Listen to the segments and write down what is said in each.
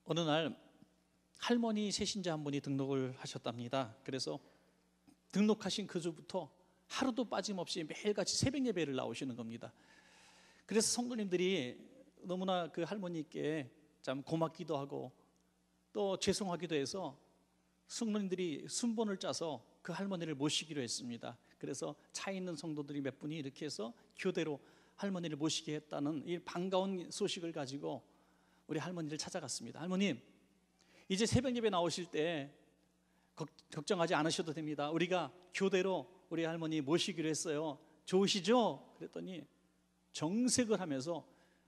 어느 날 할머니 세신자 한 분이 등록을 하셨답니다. 그래서 등록하신 그 주부터 하루도 빠짐없이 매일같이 새벽 예배를 나오시는 겁니다. 그래서 성도님들이 너무나 그 할머니께 참 고맙기도 하고 또 죄송하기도 해서 성도님들이 순번을 짜서 그 할머니를 모시기로 했습니다. 그래서 차 있는 성도들이 몇 분이 이렇게 해서 교대로 할머니를 모시게 했다는 이 반가운 소식을 가지고 우리 할머니를 찾아갔습니다. 할머님, 이제 새벽 예배 나오실 때 걱정하지 않으셔도 됩니다. 우리가 교대로 우리 할머니 모시기로 했어요. 좋으시죠? 그랬더니 정색을 하면서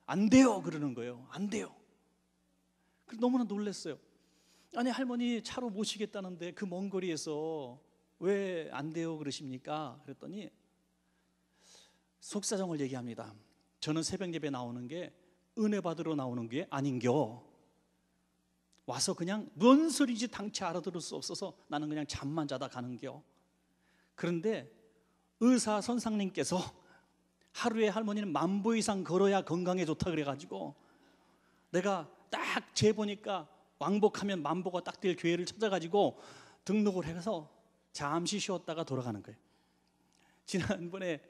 안 돼요 그러는 거예요. 안 돼요. 너무나 놀랐어요. 아니, 할머니 차로 모시겠다는데 그 먼 거리에서 왜 안 돼요 그러십니까? 그랬더니 속사정을 얘기합니다. 저는 새벽 예배 나오는 게 은혜 받으러 나오는 게 아닌겨. 와서 그냥 뭔 소리인지 당최 알아들을 수 없어서 나는 그냥 잠만 자다 가는겨. 그런데 의사 선생님께서 하루에 할머니는 10,000보 이상 걸어야 건강에 좋다 그래가지고 내가 딱 재보니까 왕복하면 10,000보가 딱 될 교회를 찾아가지고 등록을 해서 잠시 쉬었다가 돌아가는 거예요. 지난번에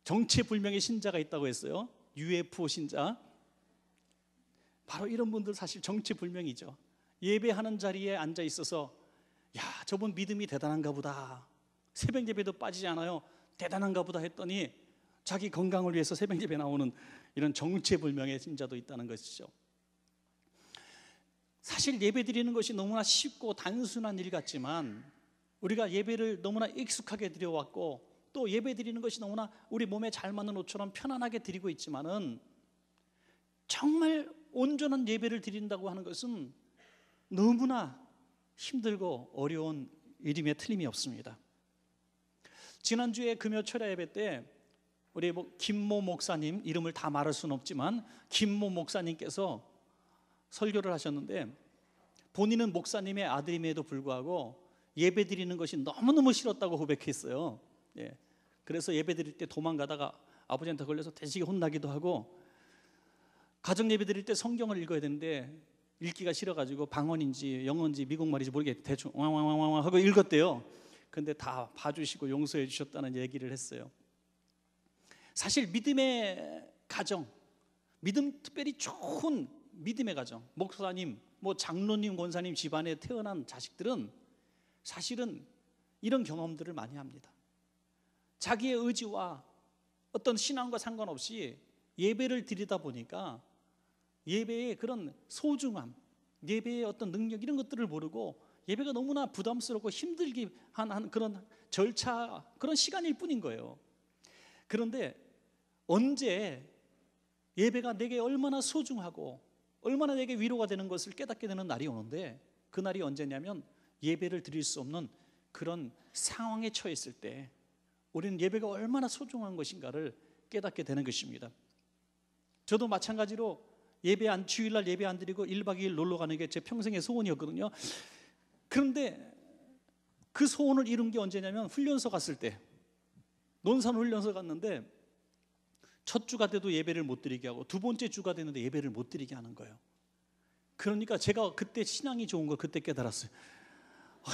정체불명의 신자가 있다고 했어요. UFO 신자. 바로 이런 분들 사실 정체불명이죠. 예배하는 자리에 앉아 있어서 야, 저분 믿음이 대단한가 보다, 새벽 예배도 빠지지 않아요, 대단한가 보다 했더니 자기 건강을 위해서 새벽 예배 나오는 이런 정체불명의 신자도 있다는 것이죠. 사실 예배 드리는 것이 너무나 쉽고 단순한 일 같지만 우리가 예배를 너무나 익숙하게 드려왔고 또 예배 드리는 것이 너무나 우리 몸에 잘 맞는 옷처럼 편안하게 드리고 있지만은 정말 온전한 예배를 드린다고 하는 것은 너무나 힘들고 어려운 일임에 틀림이 없습니다. 지난주에 금요 철야 예배 때 우리 김모 목사님, 이름을 다 말할 수는 없지만 김모 목사님께서 설교를 하셨는데 본인은 목사님의 아들임에도 불구하고 예배 드리는 것이 너무너무 싫었다고 고백했어요. 예. 그래서 예배 드릴 때 도망가다가 아버지한테 걸려서 대지게 혼나기도 하고, 가정 예배 드릴 때 성경을 읽어야 되는데 읽기가 싫어가지고 방언인지 영어인지 미국말인지 모르겠게 대충 왕왕왕왕 하고 읽었대요. 근데 다 봐주시고 용서해 주셨다는 얘기를 했어요. 사실 믿음의 가정, 믿음 특별히 좋은 믿음의 가정, 목사님, 장로님, 권사님 집안에 태어난 자식들은 사실은 이런 경험들을 많이 합니다. 자기의 의지와 어떤 신앙과 상관없이 예배를 드리다 보니까 예배의 그런 소중함, 예배의 어떤 능력, 이런 것들을 모르고 예배가 너무나 부담스럽고 힘들게 한 그런 절차, 그런 시간일 뿐인 거예요. 그런데 언제 예배가 내게 얼마나 소중하고 얼마나 내게 위로가 되는 것을 깨닫게 되는 날이 오는데, 그 날이 언제냐면 예배를 드릴 수 없는 그런 상황에 처했을 때 우리는 예배가 얼마나 소중한 것인가를 깨닫게 되는 것입니다. 저도 마찬가지로 주일날 예배 안 드리고 1박 2일 놀러 가는 게 제 평생의 소원이었거든요. 그런데 그 소원을 이룬 게 언제냐면 훈련소 갔을 때, 논산 훈련소 갔는데 첫 주가 돼도 예배를 못 드리게 하고 두 번째 주가 되는데 예배를 못 드리게 하는 거예요. 그러니까 제가 그때 신앙이 좋은 걸 그때 깨달았어요.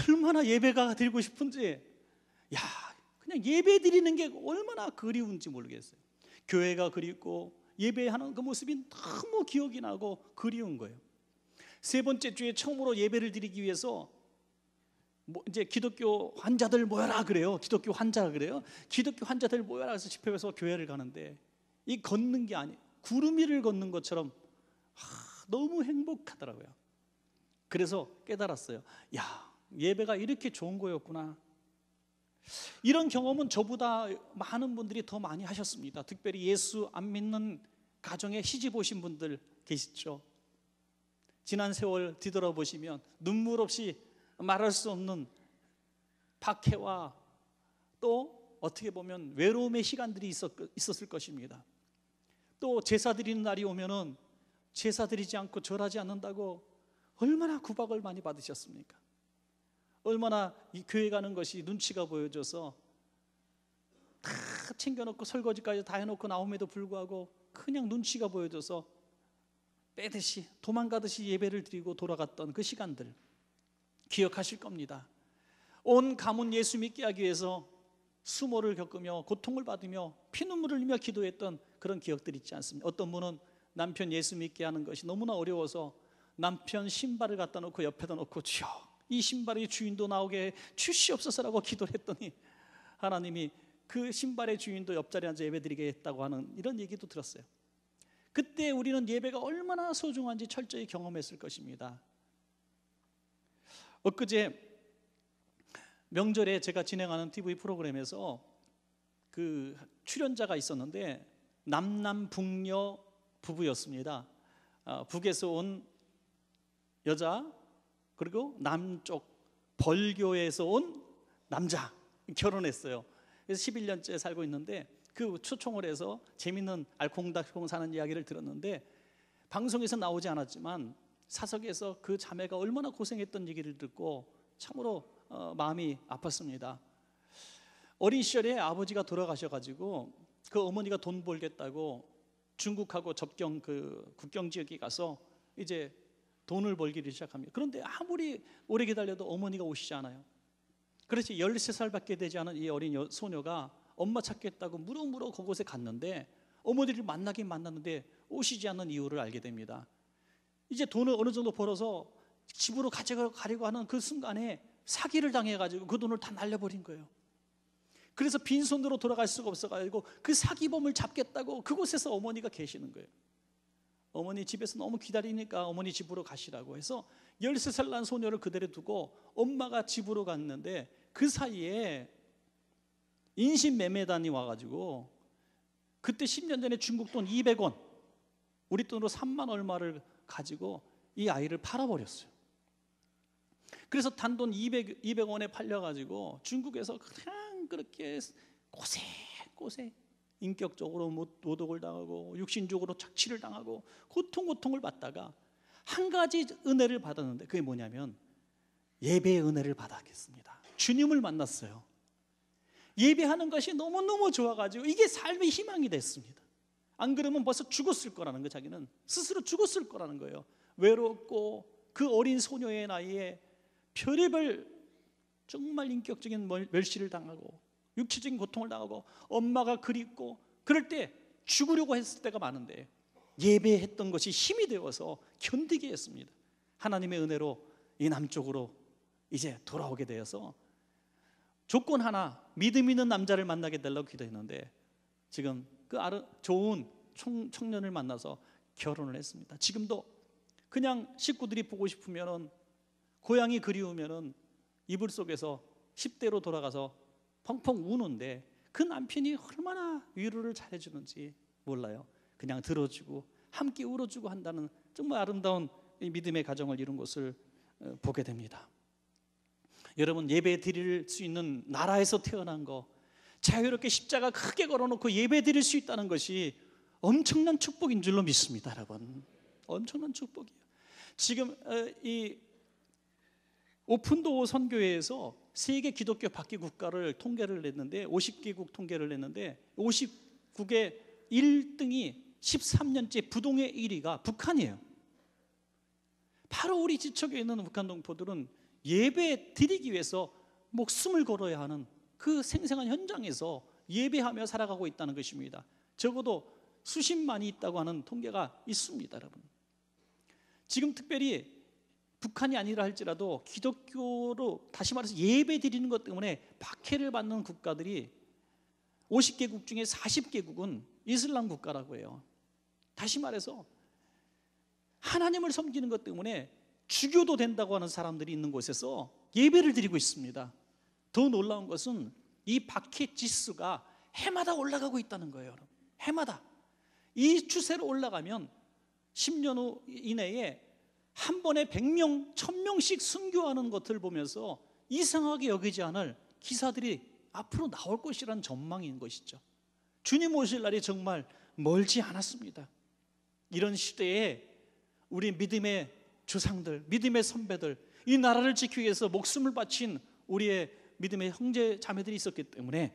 얼마나 예배가 드리고 싶은지, 그냥 예배 드리는 게 얼마나 그리운지 모르겠어요. 교회가 그립고 예배하는 그 모습이 너무 기억이 나고 그리운 거예요. 세 번째 주에 처음으로 예배를 드리기 위해서 이제 기독교 환자들 모여라 그래요. 기독교 환자라 그래요. 기독교 환자들 모여라 해서 집회에서 교회를 가는데 이 걷는 게 아니에요. 구름 위를 걷는 것처럼 너무 행복하더라고요. 그래서 깨달았어요. 예배가 이렇게 좋은 거였구나. 이런 경험은 저보다 많은 분들이 더 많이 하셨습니다. 특별히 예수 안 믿는 가정에 시집 오신 분들 계시죠. 지난 세월 뒤돌아보시면 눈물 없이 말할 수 없는 박해와 또 어떻게 보면 외로움의 시간들이 있었을 것입니다. 또 제사 드리는 날이 오면은 제사 드리지 않고 절하지 않는다고 얼마나 구박을 많이 받으셨습니까? 얼마나 이 교회 가는 것이 눈치가 보여져서 다 챙겨놓고 설거지까지 다 해놓고 나옴에도 불구하고 그냥 눈치가 보여져서 빼듯이 도망가듯이 예배를 드리고 돌아갔던 그 시간들 기억하실 겁니다. 온 가문 예수 믿게 하기 위해서 수모를 겪으며 고통을 받으며 피눈물을 흘리며 기도했던 그런 기억들이 있지 않습니까? 어떤 분은 남편 예수 믿게 하는 것이 너무나 어려워서 남편 신발을 갖다 놓고 옆에다 놓고 주여 이 신발의 주인도 나오게 주시옵소서라고 기도를 했더니 하나님이 그 신발의 주인도 옆자리에 앉아 예배드리게 했다고 하는 이런 얘기도 들었어요. 그때 우리는 예배가 얼마나 소중한지 철저히 경험했을 것입니다. 엊그제 명절에 제가 진행하는 TV 프로그램에서 그 출연자가 있었는데 남남북녀 부부였습니다. 북에서 온 여자 그리고 남쪽 벌교에서 온 남자 결혼했어요. 그래서 11년째 살고 있는데 그 초청을 해서 재밌는 알콩달콩 사는 이야기를 들었는데 방송에서 나오지 않았지만 사석에서 그 자매가 얼마나 고생했던 얘기를 듣고 참으로 마음이 아팠습니다. 어린 시절에 아버지가 돌아가셔가지고 그 어머니가 돈 벌겠다고 중국하고 접경 그 국경 지역에 가서 이제 돈을 벌기를 시작합니다. 그런데 아무리 오래 기다려도 어머니가 오시지 않아요. 그래서 13살밖에 되지 않은 이 어린 소녀가 엄마 찾겠다고 무럭무럭 그곳에 갔는데 어머니를 만나긴 만났는데 오시지 않는 이유를 알게 됩니다. 이제 돈을 어느 정도 벌어서 집으로 가져가려고 하는 그 순간에 사기를 당해가지고 그 돈을 다 날려버린 거예요. 그래서 빈손으로 돌아갈 수가 없어가지고 그 사기범을 잡겠다고 그곳에서 어머니가 계시는 거예요. 어머니 집에서 너무 기다리니까 어머니 집으로 가시라고 해서 13살 난 소녀를 그대로 두고 엄마가 집으로 갔는데 그 사이에 인신매매단이 와가지고 그때 10년 전에 중국 돈 200원 우리 돈으로 3만 얼마를 가지고 이 아이를 팔아버렸어요. 그래서 단돈 200원에 팔려가지고 중국에서 그냥 그렇게 고생 인격적으로 모독을 당하고 육신적으로 착취를 당하고 고통을 받다가 한 가지 은혜를 받았는데 그게 뭐냐면 예배의 은혜를 받았겠습니다. 주님을 만났어요. 예배하는 것이 너무너무 좋아가지고 이게 삶의 희망이 됐습니다. 안 그러면 벌써 죽었을 거라는 거, 자기는 스스로 죽었을 거라는 거예요. 외롭고 그 어린 소녀의 나이에 별의별 정말 인격적인 멸시를 당하고 육체적인 고통을 당하고 엄마가 그립고 그럴 때 죽으려고 했을 때가 많은데 예배했던 것이 힘이 되어서 견디게 했습니다. 하나님의 은혜로 이 남쪽으로 이제 돌아오게 되어서 조건 하나, 믿음 있는 남자를 만나게 되려고 기도했는데 지금 그 좋은 청년을 만나서 결혼을 했습니다. 지금도 그냥 식구들이 보고 싶으면 고향이 그리우면 이불 속에서 10대로 돌아가서 펑펑 우는데 그 남편이 얼마나 위로를 잘해주는지 몰라요. 그냥 들어주고 함께 울어주고 한다는 정말 아름다운 믿음의 가정을 이룬 것을 보게 됩니다. 여러분, 예배 드릴 수 있는 나라에서 태어난 거, 자유롭게 십자가 크게 걸어놓고 예배 드릴 수 있다는 것이 엄청난 축복인 줄로 믿습니다. 여러분, 엄청난 축복이에요. 지금 이 오픈도어 선교회에서 세계 기독교 박기 국가를 통계를 냈는데 50개국 통계를 냈는데 50국의 1등이 13년째 부동의 1위가 북한이에요. 바로 우리 지척에 있는 북한 동포들은 예배 드리기 위해서 목숨을 걸어야 하는 그 생생한 현장에서 예배하며 살아가고 있다는 것입니다. 적어도 수십만이 있다고 하는 통계가 있습니다. 여러분, 지금 특별히 북한이 아니라 할지라도 기독교로 다시 말해서 예배 드리는 것 때문에 박해를 받는 국가들이 50개국 중에 40개국은 이슬람 국가라고 해요. 다시 말해서 하나님을 섬기는 것 때문에 주교도 된다고 하는 사람들이 있는 곳에서 예배를 드리고 있습니다. 더 놀라운 것은 이 박해 지수가 해마다 올라가고 있다는 거예요. 여러분, 해마다 이 추세로 올라가면 10년 후 이내에 한 번에 100명, 1000명씩 순교하는 것을 보면서 이상하게 여기지 않을 기사들이 앞으로 나올 것이라는 전망인 것이죠. 주님 오실 날이 정말 멀지 않았습니다. 이런 시대에 우리 믿음의 조상들, 믿음의 선배들, 이 나라를 지키기 위해서 목숨을 바친 우리의 믿음의 형제 자매들이 있었기 때문에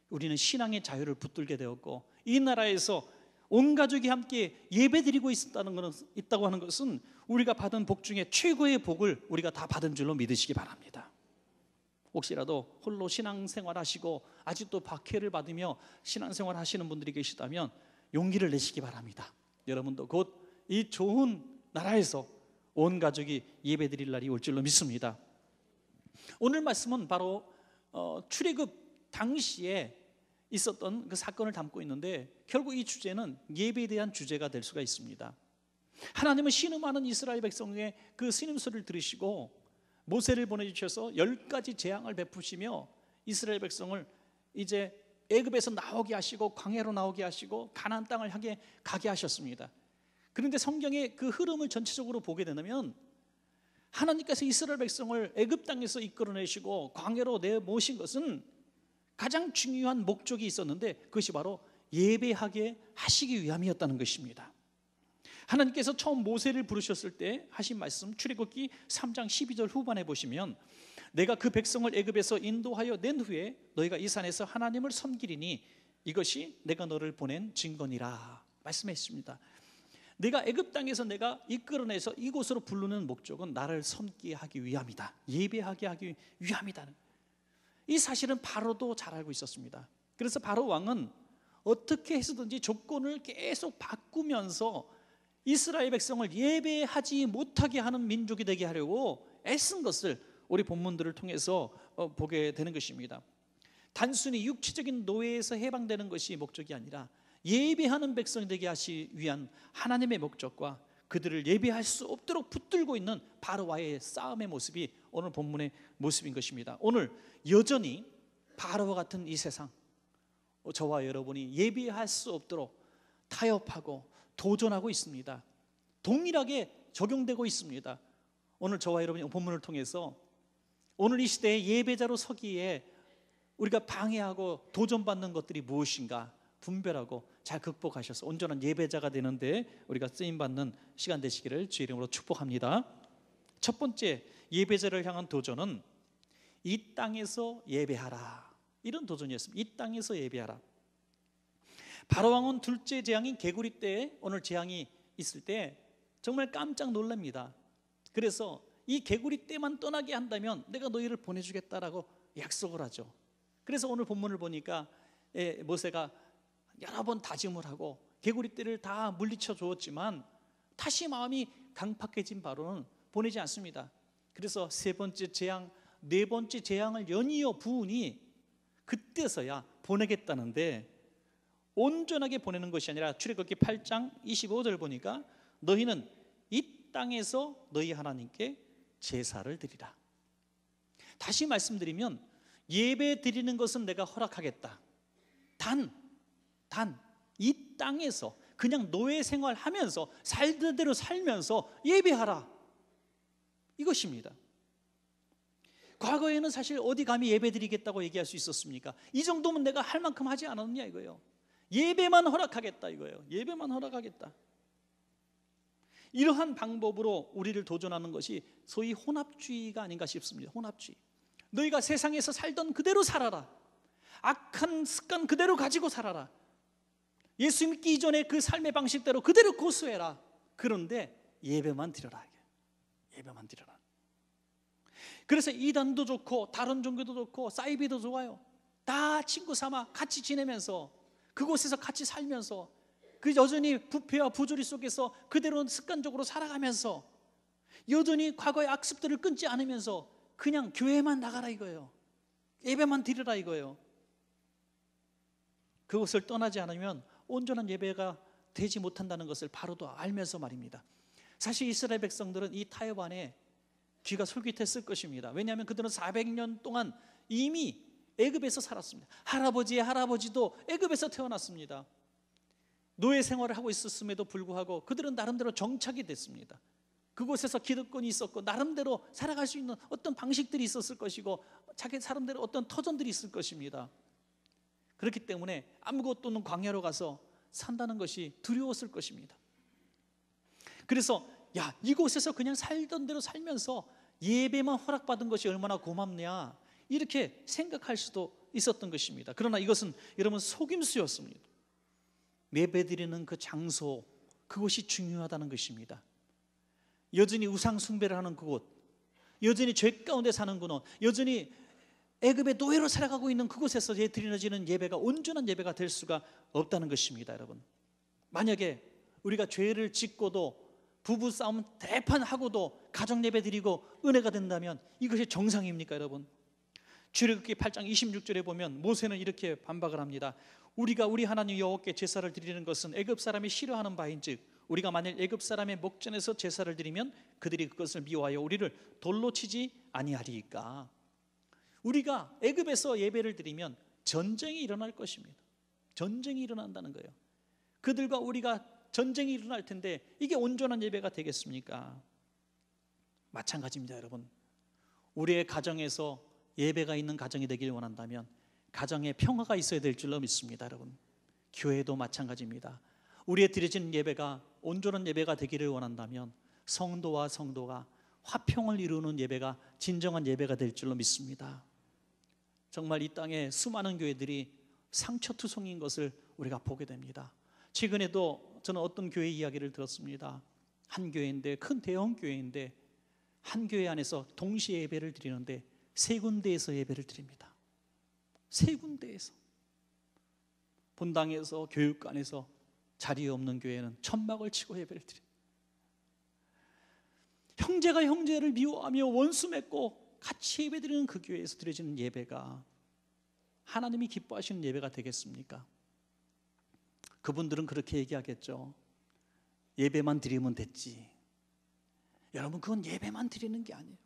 우리는 신앙의 자유를 붙들게 되었고 이 나라에서 온 가족이 함께 예배드리고 있다고 하는 것은 우리가 받은 복 중에 최고의 복을 우리가 다 받은 줄로 믿으시기 바랍니다. 혹시라도 홀로 신앙생활 하시고 아직도 박해를 받으며 신앙생활 하시는 분들이 계시다면 용기를 내시기 바랍니다. 여러분도 곧 이 좋은 나라에서 온 가족이 예배드릴 날이 올 줄로 믿습니다. 오늘 말씀은 바로 출애굽 당시에 있었던 그 사건을 담고 있는데, 결국 이 주제는 예배에 대한 주제가 될 수가 있습니다. 하나님은 신음하는 이스라엘 백성의 그 신음소리를 들으시고 모세를 보내주셔서 10가지 재앙을 베푸시며 이스라엘 백성을 이제 애굽에서 나오게 하시고 광야로 나오게 하시고 가나안 땅을 향해 가게 하셨습니다. 그런데 성경의 그 흐름을 전체적으로 보게 되면 하나님께서 이스라엘 백성을 애굽 땅에서 이끌어내시고 광야로 내모신 것은 가장 중요한 목적이 있었는데, 그것이 바로 예배하게 하시기 위함이었다는 것입니다. 하나님께서 처음 모세를 부르셨을 때 하신 말씀, 출애굽기 3장 12절 후반에 보시면 내가 그 백성을 애굽에서 인도하여 낸 후에 너희가 이 산에서 하나님을 섬기리니 이것이 내가 너를 보낸 증거니라 말씀했습니다. 내가 애굽 땅에서 내가 이끌어내서 이곳으로 부르는 목적은 나를 섬기게 하기 위함이다, 예배하게 하기 위함이다. 이 사실은 바로도 잘 알고 있었습니다. 그래서 바로 왕은 어떻게 해서든지 조건을 계속 바꾸면서 이스라엘 백성을 예배하지 못하게 하는 민족이 되게 하려고 애쓴 것을 우리 본문들을 통해서 보게 되는 것입니다. 단순히 육체적인 노예에서 해방되는 것이 목적이 아니라 예배하는 백성이 되게 하시기 위한 하나님의 목적과 그들을 예배할 수 없도록 붙들고 있는 바로와의 싸움의 모습이 오늘 본문의 모습인 것입니다. 오늘 여전히 바로와 같은 이 세상, 저와 여러분이 예배할 수 없도록 타협하고 도전하고 있습니다. 동일하게 적용되고 있습니다. 오늘 저와 여러분이 본문을 통해서 오늘 이 시대에 예배자로 서기에 우리가 방해하고 도전받는 것들이 무엇인가 분별하고 잘 극복하셔서 온전한 예배자가 되는데 우리가 쓰임받는 시간 되시기를 주의 이름으로 축복합니다. 첫 번째 예배자를 향한 도전은 이 땅에서 예배하라, 이런 도전이었습니다. 이 땅에서 예배하라. 바로왕은 둘째 재앙인 개구리 때에 오늘 재앙이 있을 때 정말 깜짝 놀랍니다. 그래서 이 개구리 때만 떠나게 한다면 내가 너희를 보내주겠다라고 약속을 하죠. 그래서 오늘 본문을 보니까 모세가 여러 번 다짐을 하고 개구리 떼를 다 물리쳐 주었지만 다시 마음이 강팍해진 바로는 보내지 않습니다. 그래서 세 번째 재앙, 네 번째 재앙을 연이어 부으니 그때서야 보내겠다는데, 온전하게 보내는 것이 아니라 출애굽기 8장 25절 보니까 너희는 이 땅에서 너희 하나님께 제사를 드리라. 다시 말씀드리면 예배 드리는 것은 내가 허락하겠다. 단 이 땅에서 그냥 노예 생활하면서 살던 대로 살면서 예배하라, 이것입니다. 과거에는 사실 어디 감히 예배 드리겠다고 얘기할 수 있었습니까? 이 정도면 내가 할 만큼 하지 않았느냐 이거예요. 예배만 허락하겠다 이거예요. 예배만 허락하겠다. 이러한 방법으로 우리를 도전하는 것이 소위 혼합주의가 아닌가 싶습니다. 혼합주의. 너희가 세상에서 살던 그대로 살아라, 악한 습관 그대로 가지고 살아라, 예수 믿기 이전에 그 삶의 방식대로 그대로 고수해라. 그런데 예배만 드려라. 예배만 드려라. 그래서 이단도 좋고 다른 종교도 좋고 사이비도 좋아요. 다 친구 삼아 같이 지내면서 그곳에서 같이 살면서 그 여전히 부패와 부조리 속에서 그대로 습관적으로 살아가면서 여전히 과거의 악습들을 끊지 않으면서 그냥 교회만 나가라 이거예요. 예배만 드리라 이거예요. 그것을 떠나지 않으면 온전한 예배가 되지 못한다는 것을 바로도 알면서 말입니다. 사실 이스라엘 백성들은 이 타협 안에 귀가 솔깃했을 것입니다. 왜냐하면 그들은 400년 동안 이미 애굽에서 살았습니다. 할아버지의 할아버지도 애굽에서 태어났습니다. 노예 생활을 하고 있었음에도 불구하고 그들은 나름대로 정착이 됐습니다. 그곳에서 기득권이 있었고 나름대로 살아갈 수 있는 어떤 방식들이 있었을 것이고 자기 사람대로 어떤 터전들이 있을 것입니다. 그렇기 때문에 아무것도 없는 광야로 가서 산다는 것이 두려웠을 것입니다. 그래서 이곳에서 그냥 살던 대로 살면서 예배만 허락받은 것이 얼마나 고맙냐 이렇게 생각할 수도 있었던 것입니다. 그러나 이것은 여러분 속임수였습니다. 예배드리는 그 장소, 그것이 중요하다는 것입니다. 여전히 우상 숭배를 하는 그곳, 여전히 죄 가운데 사는 그곳, 여전히 애굽의 노예로 살아가고 있는 그곳에서 드려지는 예배가 온전한 예배가 될 수가 없다는 것입니다. 여러분, 만약에 우리가 죄를 짓고도 부부싸움 대판하고도 가정 예배 드리고 은혜가 된다면 이것이 정상입니까? 여러분, 출애굽기 8장 26절에 보면 모세는 이렇게 반박을 합니다. 우리가 우리 하나님 여호와께 제사를 드리는 것은 애굽 사람이 싫어하는 바인즉 우리가 만일 애굽 사람의 목전에서 제사를 드리면 그들이 그것을 미워하여 우리를 돌로 치지 아니하리이까. 우리가 애굽에서 예배를 드리면 전쟁이 일어날 것입니다. 전쟁이 일어난다는 거예요. 그들과 우리가 전쟁이 일어날 텐데 이게 온전한 예배가 되겠습니까? 마찬가지입니다. 여러분, 우리의 가정에서 예배가 있는 가정이 되길 원한다면 가정에 평화가 있어야 될 줄로 믿습니다. 여러분, 교회도 마찬가지입니다. 우리의 드려지는 예배가 온전한 예배가 되기를 원한다면 성도와 성도가 화평을 이루는 예배가 진정한 예배가 될 줄로 믿습니다. 정말 이 땅에 수많은 교회들이 상처투성인 것을 우리가 보게 됩니다. 최근에도 저는 어떤 교회 이야기를 들었습니다. 한 교회인데, 큰 대형 교회인데 한 교회 안에서 동시에 예배를 드리는데 세 군데에서 예배를 드립니다. 세 군데에서, 본당에서, 교육관에서, 자리에 없는 교회는 천막을 치고 예배를 드립니다. 형제가 형제를 미워하며 원수 맺고 같이 예배드리는 그 교회에서 드려지는 예배가 하나님이 기뻐하시는 예배가 되겠습니까? 그분들은 그렇게 얘기하겠죠. 예배만 드리면 됐지. 여러분, 그건 예배만 드리는 게 아니에요.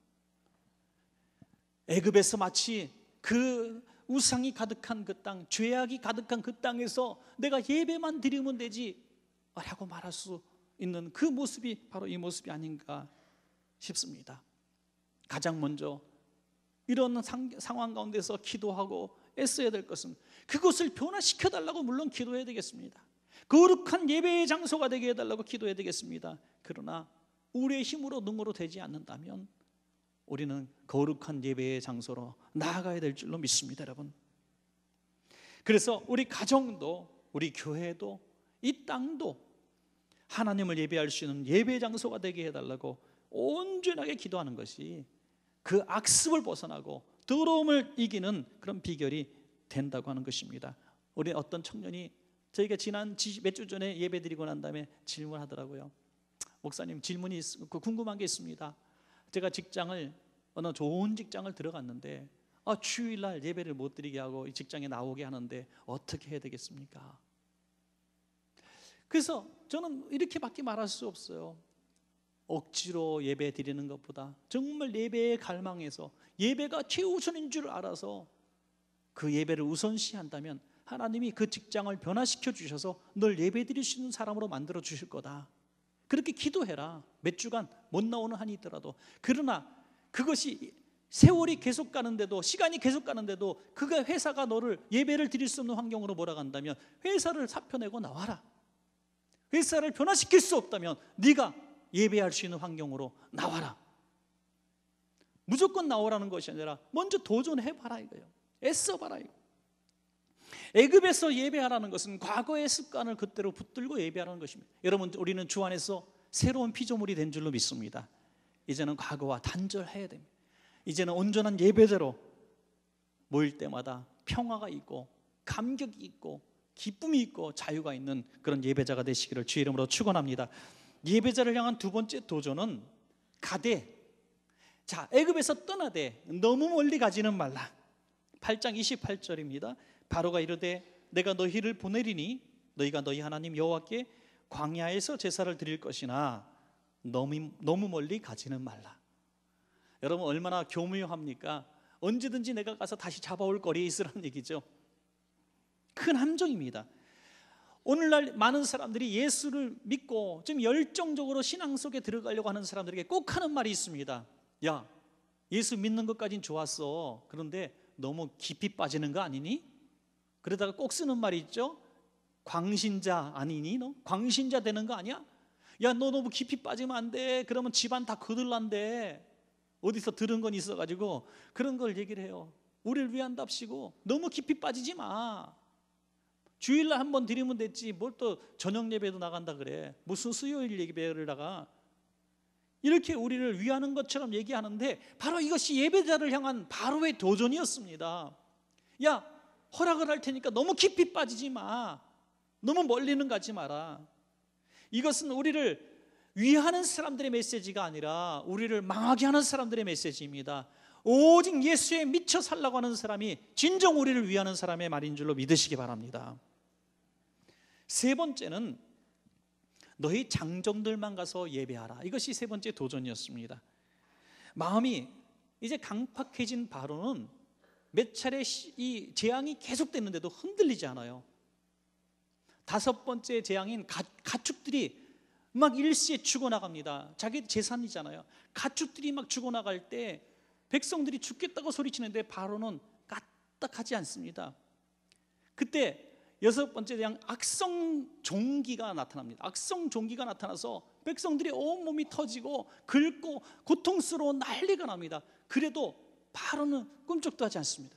애굽에서 마치 그 우상이 가득한 그 땅, 죄악이 가득한 그 땅에서 내가 예배만 드리면 되지 라고 말할 수 있는 그 모습이 바로 이 모습이 아닌가 싶습니다. 가장 먼저 이런 상황 가운데서 기도하고 애써야 될 것은 그것을 변화시켜달라고 물론 기도해야 되겠습니다. 거룩한 예배의 장소가 되게 해달라고 기도해야 되겠습니다. 그러나 우리의 힘으로 능으로 되지 않는다면 우리는 거룩한 예배의 장소로 나아가야 될 줄로 믿습니다. 여러분, 그래서 우리 가정도, 우리 교회도, 이 땅도 하나님을 예배할 수 있는 예배 장소가 되게 해달라고 온전하게 기도하는 것이 그 악습을 벗어나고 더러움을 이기는 그런 비결이 된다고 하는 것입니다. 우리 어떤 청년이 저희가 지난 몇 주 전에 예배 드리고 난 다음에 질문하더라고요. 목사님, 질문이 궁금한 게 있습니다. 제가 어느 좋은 직장을 들어갔는데 주일날 예배를 못 드리게 하고 이 직장에 나오게 하는데 어떻게 해야 되겠습니까? 그래서 저는 이렇게밖에 말할 수 없어요. 억지로 예배 드리는 것보다 정말 예배에 갈망해서 예배가 최우선인 줄 알아서 그 예배를 우선시한다면 하나님이 그 직장을 변화시켜 주셔서 널 예배 드릴 수 있는 사람으로 만들어 주실 거다. 그렇게 기도해라. 몇 주간 못 나오는 한이 있더라도. 그러나 그것이 세월이 계속 가는데도, 시간이 계속 가는데도 그 회사가 너를 예배를 드릴 수 없는 환경으로 몰아간다면 회사를 사표내고 나와라. 회사를 변화시킬 수 없다면 네가 예배할 수 있는 환경으로 나와라. 무조건 나오라는 것이 아니라 먼저 도전해봐라 이거예요. 애써봐라 이거. 애굽에서 예배하라는 것은 과거의 습관을 그대로 붙들고 예배하라는 것입니다. 여러분, 우리는 주 안에서 새로운 피조물이 된 줄로 믿습니다. 이제는 과거와 단절해야 됩니다. 이제는 온전한 예배자로 모일 때마다 평화가 있고 감격이 있고 기쁨이 있고 자유가 있는 그런 예배자가 되시기를 주의 이름으로 축원합니다. 예배자를 향한 두 번째 도전은 가되, 자, 애굽에서 떠나되 너무 멀리 가지는 말라. 8장 28절입니다. 바로가 이르되 내가 너희를 보내리니 너희가 너희 하나님 여호와께 광야에서 제사를 드릴 것이나 너무 멀리 가지는 말라. 여러분, 얼마나 교묘합니까? 언제든지 내가 가서 다시 잡아올 거리에 있으라는 얘기죠. 큰 함정입니다. 오늘날 많은 사람들이 예수를 믿고 좀 열정적으로 신앙 속에 들어가려고 하는 사람들에게 꼭 하는 말이 있습니다. 야, 예수 믿는 것까진 좋았어. 그런데 너무 깊이 빠지는 거 아니니? 그러다가 꼭 쓰는 말이 있죠. 광신자 아니니? 너 광신자 되는 거 아니야? 야, 너 너무 깊이 빠지면 안 돼. 그러면 집안 다 거들난대. 어디서 들은 건 있어가지고 그런 걸 얘기를 해요. 우리를 위한답시고 너무 깊이 빠지지 마. 주일날 한 번 드리면 됐지 뭘 또 저녁 예배도 나간다 그래. 무슨 수요일 예배를 나가. 이렇게 우리를 위하는 것처럼 얘기하는데 바로 이것이 예배자를 향한 바로의 도전이었습니다. 야, 허락을 할 테니까 너무 깊이 빠지지 마. 너무 멀리는 가지 마라. 이것은 우리를 위하는 사람들의 메시지가 아니라 우리를 망하게 하는 사람들의 메시지입니다. 오직 예수에 미쳐 살라고 하는 사람이 진정 우리를 위하는 사람의 말인 줄로 믿으시기 바랍니다. 세 번째는 너희 장정들만 가서 예배하라. 이것이 세 번째 도전이었습니다. 마음이 이제 강팍해진 바로는 몇 차례 이 재앙이 계속됐는데도 흔들리지 않아요. 다섯 번째 재앙인 가축들이 막 일시에 죽어나갑니다. 자기 재산이잖아요. 가축들이 막 죽어나갈 때 백성들이 죽겠다고 소리치는데 바로는 까딱하지 않습니다. 그때 여섯 번째 재앙 악성 종기가 나타납니다. 악성 종기가 나타나서 백성들이 온몸이 터지고 긁고 고통스러운 난리가 납니다. 그래도 바로는 꿈쩍도 하지 않습니다.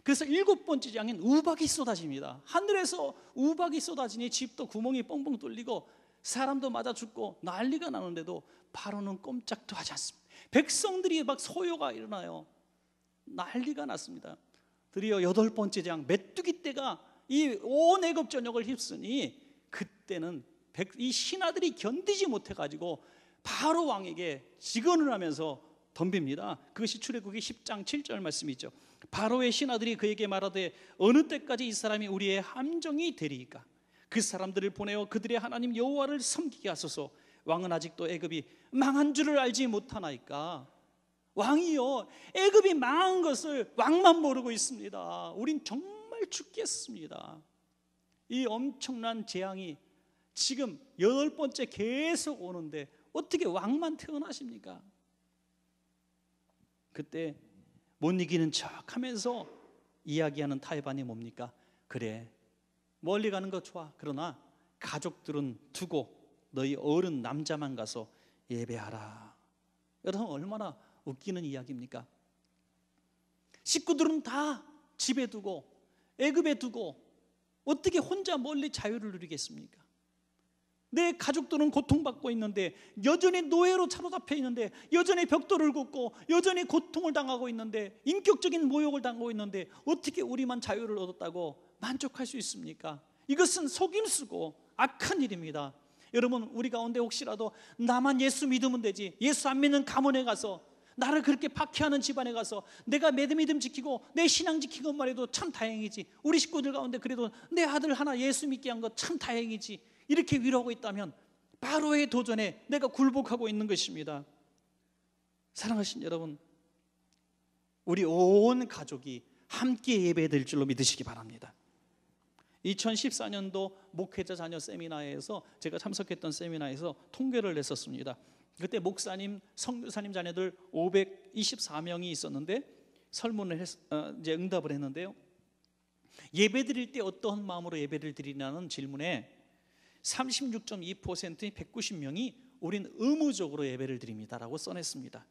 그래서 일곱 번째 재앙인 우박이 쏟아집니다. 하늘에서 우박이 쏟아지니 집도 구멍이 뻥뻥 뚫리고 사람도 맞아 죽고 난리가 나는데도 바로는 꼼짝도 하지 않습니다. 백성들이 막 소요가 일어나요. 난리가 났습니다. 드디어 여덟 번째 재앙 메뚜기 떼가 이 온 애굽 전역을 휩쓰니 그때는 이 신하들이 견디지 못해가지고 바로 왕에게 직언을 하면서 덤빕니다. 그것이 출애굽기 10장 7절 말씀이죠. 바로의 신하들이 그에게 말하되 어느 때까지 이 사람이 우리의 함정이 되리이까? 그 사람들을 보내어 그들의 하나님 여호와를 섬기게 하소서. 왕은 아직도 애굽이 망한 줄을 알지 못하나이까? 왕이요, 애굽이 망한 것을 왕만 모르고 있습니다. 우린 정말 죽겠습니다. 이 엄청난 재앙이 지금 여덟 번째 계속 오는데 어떻게 왕만 태어나십니까? 그때 못 이기는 척하면서 이야기하는 타협안이 뭡니까? 그래, 멀리 가는 거 좋아. 그러나 가족들은 두고 너희 어른 남자만 가서 예배하라. 여러분, 얼마나 웃기는 이야기입니까? 식구들은 다 집에 두고 애굽에 두고 어떻게 혼자 멀리 자유를 누리겠습니까? 내 가족들은 고통받고 있는데, 여전히 노예로 사로잡혀 있는데, 여전히 벽돌을 굽고 여전히 고통을 당하고 있는데, 인격적인 모욕을 당하고 있는데 어떻게 우리만 자유를 얻었다고 만족할 수 있습니까? 이것은 속임수고 악한 일입니다. 여러분, 우리 가운데 혹시라도 나만 예수 믿으면 되지, 예수 안 믿는 가문에 가서, 나를 그렇게 박해하는 집안에 가서 내가 내 믿음 지키고 내 신앙 지키고만 해도 참 다행이지, 우리 식구들 가운데 그래도 내 아들 하나 예수 믿게 한 것 참 다행이지, 이렇게 위로하고 있다면 바로의 도전에 내가 굴복하고 있는 것입니다. 사랑하신 여러분, 우리 온 가족이 함께 예배될 줄로 믿으시기 바랍니다. 2014년도 목회자 자녀 세미나에서, 제가 참석했던 세미나에서 통계를 냈었습니다. 그때 목사님, 선교사님 자녀들 524명이 있었는데 설문을 이제 응답을 했는데요, 예배드릴 때 어떠한 마음으로 예배를 드리냐는 질문에 36.2%인 190명이 우린 의무적으로 예배를 드립니다라고 써냈습니다.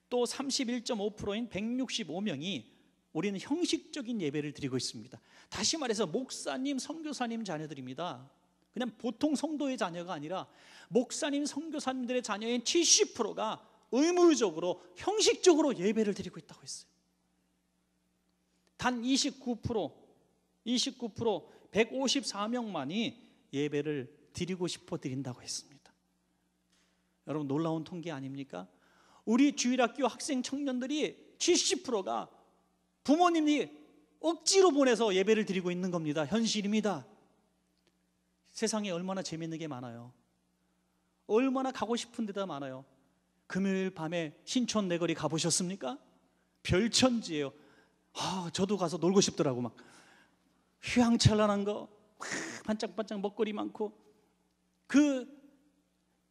또 31.5%인 165명이 우리는 형식적인 예배를 드리고 있습니다. 다시 말해서 목사님, 선교사님 자녀들입니다. 그냥 보통 성도의 자녀가 아니라 목사님, 선교사님들의 자녀인 70%가 의무적으로, 형식적으로 예배를 드리고 있다고 했어요. 단 29%, 154명만이 예배를 드리고 싶어 드린다고 했습니다. 여러분, 놀라운 통계 아닙니까? 우리 주일학교 학생 청년들이 70%가 부모님이 억지로 보내서 예배를 드리고 있는 겁니다. 현실입니다. 세상에 얼마나 재미있는 게 많아요. 얼마나 가고 싶은 데가 많아요. 금요일 밤에 신촌 내거리 가보셨습니까? 별천지예요. 저도 가서 놀고 싶더라고. 막 휘황찬란한 거, 반짝반짝 먹거리 많고, 그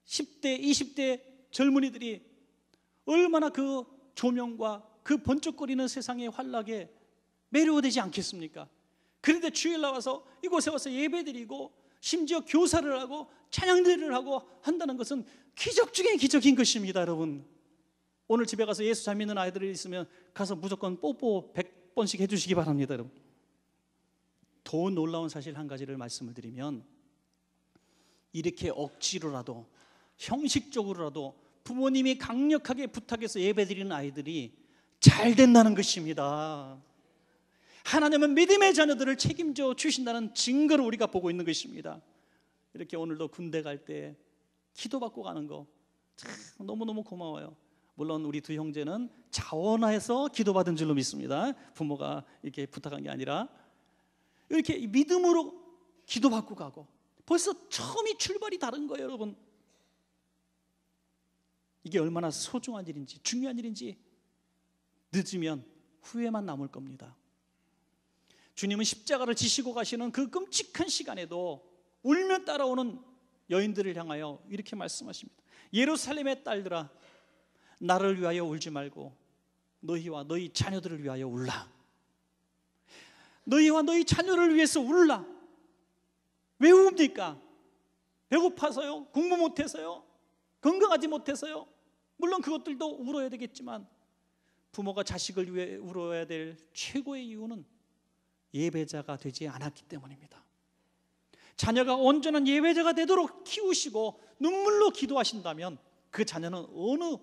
10대, 20대 젊은이들이 얼마나 그 조명과 그 번쩍거리는 세상의 환락에 매료되지 않겠습니까? 그런데 주일 나와서 이곳에 와서 예배드리고 심지어 교사를 하고 찬양대를 하고 한다는 것은 기적 중에 기적인 것입니다. 여러분, 오늘 집에 가서 예수 잘 믿는 아이들이 있으면 가서 무조건 뽀뽀 100번씩 해주시기 바랍니다. 여러분, 더 놀라운 사실 한 가지를 말씀을 드리면, 이렇게 억지로라도 형식적으로라도 부모님이 강력하게 부탁해서 예배드리는 아이들이 잘 된다는 것입니다. 하나님은 믿음의 자녀들을 책임져 주신다는 증거를 우리가 보고 있는 것입니다. 이렇게 오늘도 군대 갈 때 기도받고 가는 거 참 너무너무 고마워요. 물론 우리 두 형제는 자원해서 기도받은 줄로 믿습니다. 부모가 이렇게 부탁한 게 아니라 이렇게 믿음으로 기도받고 가고, 벌써 처음이 출발이 다른 거예요, 여러분. 이게 얼마나 소중한 일인지, 중요한 일인지 늦으면 후회만 남을 겁니다. 주님은 십자가를 지시고 가시는 그 끔찍한 시간에도 울며 따라오는 여인들을 향하여 이렇게 말씀하십니다. 예루살렘의 딸들아, 나를 위하여 울지 말고 너희와 너희 자녀들을 위하여 울라. 너희와 너희 자녀를 위해서 울라. 왜 웁니까? 배고파서요? 공부 못해서요? 건강하지 못해서요? 물론 그것들도 울어야 되겠지만, 부모가 자식을 위해 울어야 될 최고의 이유는 예배자가 되지 않았기 때문입니다. 자녀가 온전한 예배자가 되도록 키우시고 눈물로 기도하신다면 그 자녀는 어느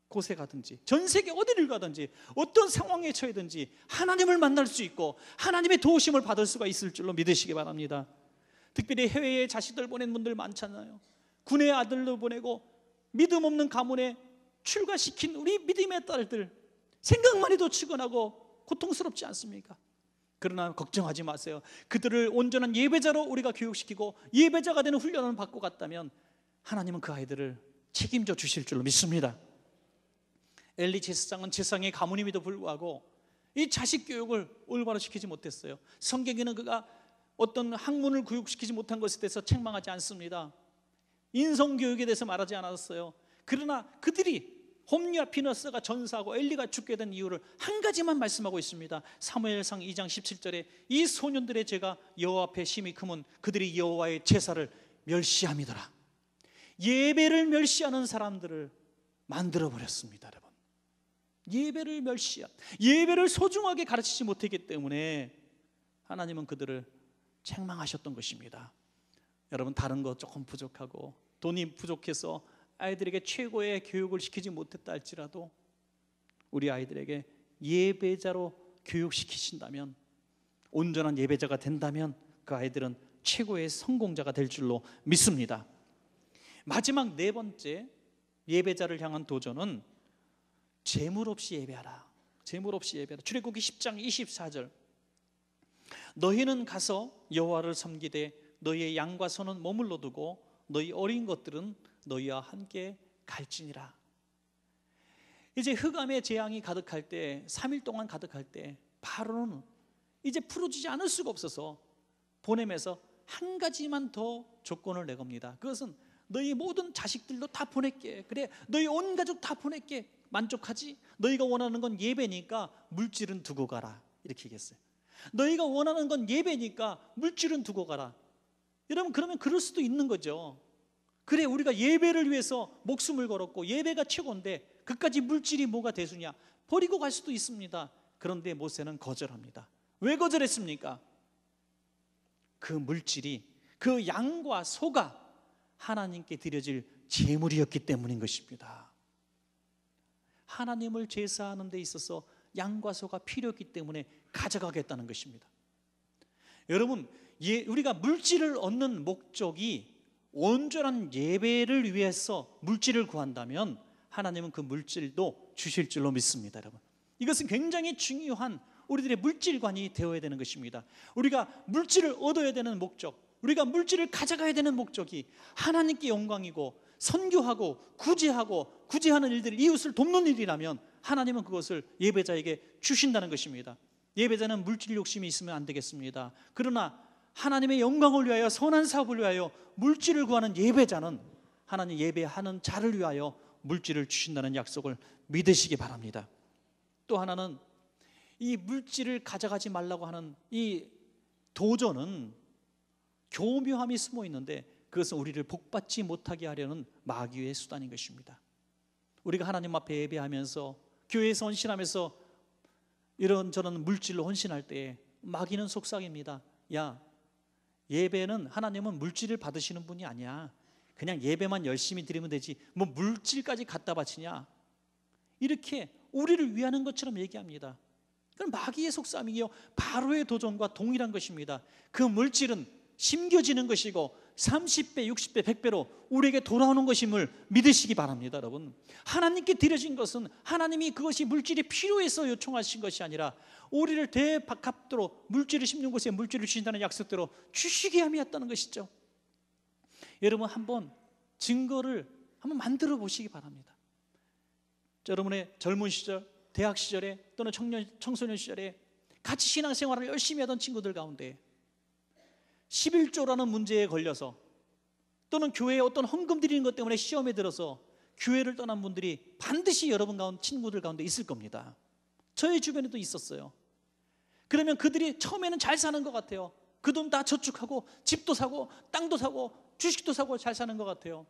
곳에 가든지, 전 세계 어디를 가든지, 어떤 상황에 처해든지 하나님을 만날 수 있고 하나님의 도우심을 받을 수가 있을 줄로 믿으시기 바랍니다. 특별히 해외에 자식들 보낸 분들 많잖아요. 군의 아들도 보내고 믿음 없는 가문에 출가시킨 우리 믿음의 딸들, 생각만 해도 측은하고 고통스럽지 않습니까? 그러나 걱정하지 마세요. 그들을 온전한 예배자로 우리가 교육시키고 예배자가 되는 훈련을 받고 갔다면 하나님은 그 아이들을 책임져 주실 줄로 믿습니다. 엘리 제사장은 제사장의 가문임에도 불구하고 이 자식 교육을 올바로 시키지 못했어요. 성경에는 그가 어떤 학문을 교육시키지 못한 것에 대해서 책망하지 않습니다. 인성교육에 대해서 말하지 않았어요. 그러나 그들이, 홈리와 피너스가 전사하고 엘리가 죽게 된 이유를 한 가지만 말씀하고 있습니다. 사무엘상 2장 17절에 이 소년들의 죄가 여호와 앞에 심히 크면 그들이 여호와의 제사를 멸시함이더라. 예배를 멸시하는 사람들을 만들어버렸습니다. 여러분, 예배를 예배를 소중하게 가르치지 못했기 때문에 하나님은 그들을 책망하셨던 것입니다. 여러분, 다른 거 조금 부족하고 돈이 부족해서 아이들에게 최고의 교육을 시키지 못했다 할지라도 우리 아이들에게 예배자로 교육시키신다면, 온전한 예배자가 된다면 그 아이들은 최고의 성공자가 될 줄로 믿습니다. 마지막 네 번째 예배자를 향한 도전은 재물 없이 예배하라. 재물 없이 예배하라. 출애굽기 10장 24절, 너희는 가서 여호와를 섬기되 너희의 양과 소는 머물러 두고 너희 어린 것들은 너희와 함께 갈지니라. 이제 흑암의 재앙이 가득할 때, 3일 동안 가득할 때 바로는 이제 풀어주지 않을 수가 없어서 보냄에서 한 가지만 더 조건을 내겁니다. 그것은 너희 모든 자식들도 다 보낼게. 그래, 너희 온 가족 다 보낼게. 만족하지? 너희가 원하는 건 예배니까 물질은 두고 가라. 이렇게 얘기했어요. 너희가 원하는 건 예배니까 물질은 두고 가라. 여러분, 그러면 그럴 수도 있는 거죠. 그래, 우리가 예배를 위해서 목숨을 걸었고 예배가 최고인데 그까지 물질이 뭐가 대수냐? 버리고 갈 수도 있습니다. 그런데 모세는 거절합니다. 왜 거절했습니까? 그 물질이, 그 양과 소가 하나님께 드려질 제물이었기 때문인 것입니다. 하나님을 제사하는 데 있어서 양과 소가 필요했기 때문에 가져가겠다는 것입니다. 여러분, 우리가 물질을 얻는 목적이 온전한 예배를 위해서 물질을 구한다면 하나님은 그 물질도 주실 줄로 믿습니다. 여러분, 이것은 굉장히 중요한 우리들의 물질관이 되어야 되는 것입니다. 우리가 물질을 얻어야 되는 목적, 우리가 물질을 가져가야 되는 목적이 하나님께 영광이고 선교하고 구제하는 일들, 이웃을 돕는 일이라면 하나님은 그것을 예배자에게 주신다는 것입니다. 예배자는 물질 욕심이 있으면 안 되겠습니다. 그러나 하나님의 영광을 위하여, 선한 사업을 위하여 물질을 구하는 예배자는 하나님 예배하는 자를 위하여 물질을 주신다는 약속을 믿으시기 바랍니다. 또 하나는 이 물질을 가져가지 말라고 하는 이 도전은 교묘함이 숨어 있는데 그것은 우리를 복받지 못하게 하려는 마귀의 수단인 것입니다. 우리가 하나님 앞에 예배하면서 교회에서 헌신하면서 이런저런 물질로 헌신할 때 마귀는 속삭입니다. 야, 예배는 하나님은 물질을 받으시는 분이 아니야. 그냥 예배만 열심히 드리면 되지 뭐 물질까지 갖다 바치냐, 이렇게 우리를 위하는 것처럼 얘기합니다. 그건 마귀의 속삭임이요 바로의 도전과 동일한 것입니다. 그 물질은 심겨지는 것이고 30배, 60배, 100배로 우리에게 돌아오는 것임을 믿으시기 바랍니다. 여러분, 하나님께 드려진 것은 하나님이 그것이 물질이 필요해서 요청하신 것이 아니라 우리를 대값으로 물질을 심는 곳에 물질을 주신다는 약속대로 주시게 함이었다는 것이죠. 여러분, 한번 증거를 한번 만들어 보시기 바랍니다. 여러분의 젊은 시절, 대학 시절에 또는 청소년 시절에 같이 신앙생활을 열심히 하던 친구들 가운데 11조라는 문제에 걸려서 또는 교회에 어떤 헌금 드리는 것 때문에 시험에 들어서 교회를 떠난 분들이 반드시 여러분 가운데, 친구들 가운데 있을 겁니다. 저의 주변에도 있었어요. 그러면 그들이 처음에는 잘 사는 것 같아요. 그 돈 다 저축하고 집도 사고 땅도 사고 주식도 사고 잘 사는 것 같아요.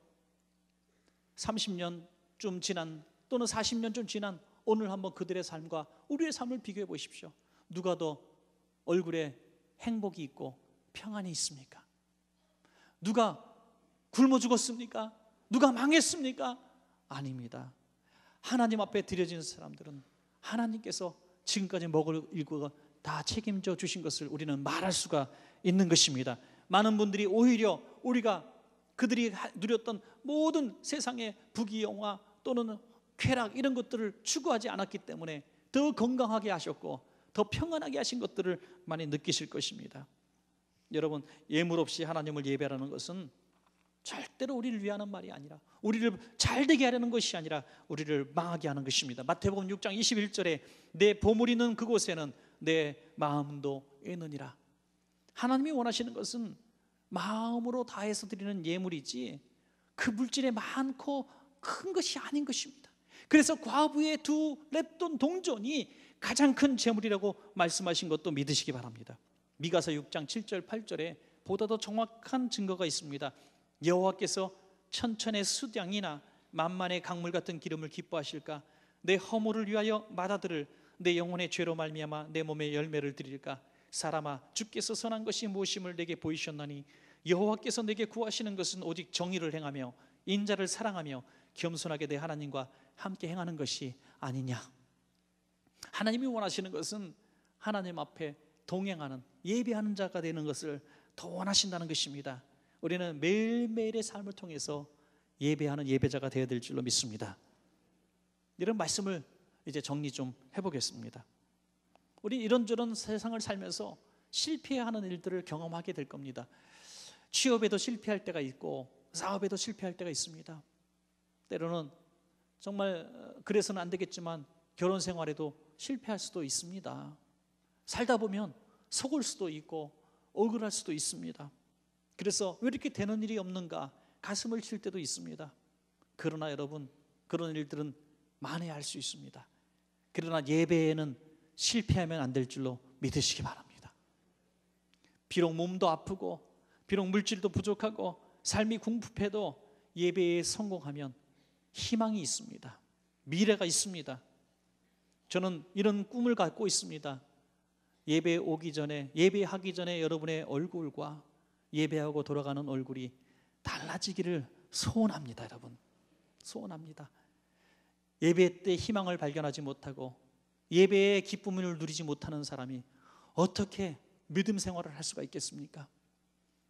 30년쯤 지난 또는 40년쯤 지난 오늘 한번 그들의 삶과 우리의 삶을 비교해 보십시오. 누가 더 얼굴에 행복이 있고 평안이 있습니까? 누가 굶어 죽었습니까? 누가 망했습니까? 아닙니다. 하나님 앞에 드려진 사람들은 하나님께서 지금까지 먹을 일과 다 책임져 주신 것을 우리는 말할 수가 있는 것입니다. 많은 분들이 오히려 우리가 그들이 누렸던 모든 세상의 부귀영화 또는 쾌락 이런 것들을 추구하지 않았기 때문에 더 건강하게 하셨고 더 평안하게 하신 것들을 많이 느끼실 것입니다. 여러분, 예물 없이 하나님을 예배하는 것은 절대로 우리를 위하는 말이 아니라, 우리를 잘되게 하려는 것이 아니라 우리를 망하게 하는 것입니다. 마태복음 6장 21절에 내 보물이 있는 그곳에는 내 마음도 있느니라. 하나님이 원하시는 것은 마음으로 다해서 드리는 예물이지 그 물질에 많고 큰 것이 아닌 것입니다. 그래서 과부의 두 랩돈 동전이 가장 큰 재물이라고 말씀하신 것도 믿으시기 바랍니다. 미가서 6장 7절 8절에 보다 더 정확한 증거가 있습니다. 여호와께서 천천의 수량이나 만만의 강물 같은 기름을 기뻐하실까? 내 허물을 위하여 맏아들을 내 영혼의 죄로 말미암아 내 몸에 열매를 드릴까? 사람아, 주께서 선한 것이 무엇임을 내게 보이셨나니 여호와께서 내게 구하시는 것은 오직 정의를 행하며 인자를 사랑하며 겸손하게 내 하나님과 함께 행하는 것이 아니냐. 하나님이 원하시는 것은 하나님 앞에 동행하는, 예배하는 자가 되는 것을 더 원하신다는 것입니다. 우리는 매일매일의 삶을 통해서 예배하는 예배자가 되어야 될 줄로 믿습니다. 이런 말씀을 이제 정리 좀 해보겠습니다. 우리 이런저런 세상을 살면서 실패하는 일들을 경험하게 될 겁니다. 취업에도 실패할 때가 있고 사업에도 실패할 때가 있습니다. 때로는 정말 그래서는 안 되겠지만 결혼 생활에도 실패할 수도 있습니다. 살다 보면 속을 수도 있고 억울할 수도 있습니다. 그래서 왜 이렇게 되는 일이 없는가 가슴을 칠 때도 있습니다. 그러나 여러분, 그런 일들은 만회할 할 수 있습니다. 그러나 예배에는 실패하면 안 될 줄로 믿으시기 바랍니다. 비록 몸도 아프고 비록 물질도 부족하고 삶이 궁핍해도 예배에 성공하면 희망이 있습니다. 미래가 있습니다. 저는 이런 꿈을 갖고 있습니다. 예배 오기 전에, 예배하기 전에 여러분의 얼굴과 예배하고 돌아가는 얼굴이 달라지기를 소원합니다. 여러분, 소원합니다. 예배 때 희망을 발견하지 못하고 예배의 기쁨을 누리지 못하는 사람이 어떻게 믿음 생활을 할 수가 있겠습니까?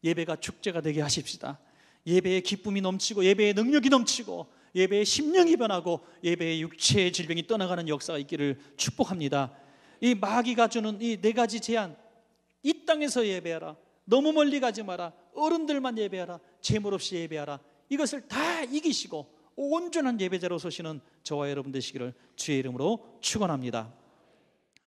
예배가 축제가 되게 하십시다. 예배의 기쁨이 넘치고 예배의 능력이 넘치고 예배의 심령이 변하고 예배의 육체의 질병이 떠나가는 역사가 있기를 축복합니다. 이 마귀가 주는 이 네 가지 제안, 이 땅에서 예배하라, 너무 멀리 가지 마라, 어른들만 예배하라, 재물 없이 예배하라, 이것을 다 이기시고 온전한 예배자로 서시는 저와 여러분 되시기를 주의 이름으로 축원합니다.